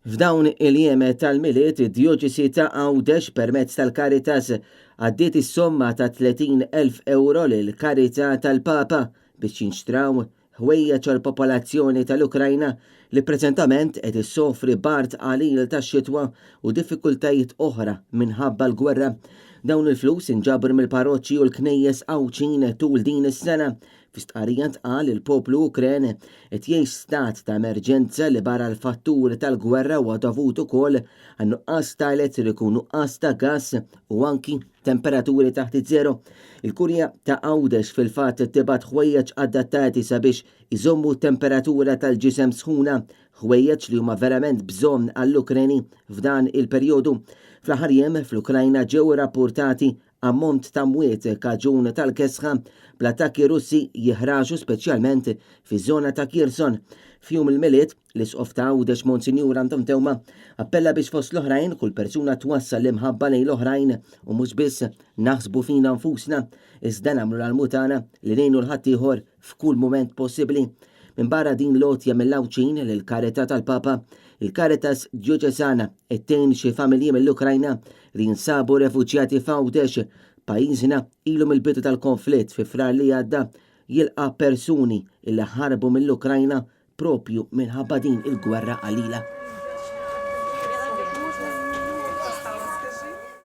F'dawn il-jiem tal-miliet, id-Djoċesi ta' Għawdex permezz tal-Karitas għaddiet is-somma ta' 30,000 euro lil karità tal-Papa biex jinxtraw ħwejjeġ għall-popolazzjoni tal-Ukrajna li preżentament qed issofri bart qalil tax-xitwa u diffikultajiet oħra minħabba l-gwerra. Dawn il-flus inġabru mill-parroċċi u l-knejjes Awċin tul din is-sena. F'istqarrija ntqal il-poplu Ukren qed jgħix stat ta' emerġenza li barra l-fattur tal-gwerra huwa dovut ukoll għan nuqqas ta' elettriku, nuqqas ta' gass u anki temperaturi taħt iż-żero. Il-Kurja ta' Għawdex fil-fatt tibgħat ħwejjeġ adattati sabiex iżommu t-temperatura tal-ġisem sħuna, ħwejjeġ li huma verament bżonn għall-Ukreni f'dan il-perjodu. Fl-aħħar jiem fl-Ukrajna ġew rapportati ammont ta' mwiet kaġun tal-kesħa bl-attakki Russi jihraġu speċjalment fiż-żona ta' Kherson. Fjum il-miliet l-isqof ta' Għawdex Monsinjur Anton Tewma appella biex fost l-oħrajn kull persuna twassal l-imħabba lejn l-oħrajn u mhux biss naħsbu fina nfusna iżda nagħmlu l-mutana li ngħinu l-ħadd ieħor f'kull mument possibbli. Min barra din lotja mill-Awċin lill-Karità tal-Papa, il-Karitas Djoċesana ettejn xi familji mill-Ukrajna li jinsabu refuġjati f'Għawdex. Pajjiżna ilu mill-bidu tal-konflitt fi frar li għadda jilqa' persuni illi ħarbu mill-Ukrajna propju minħabba din il-gwerra qalila.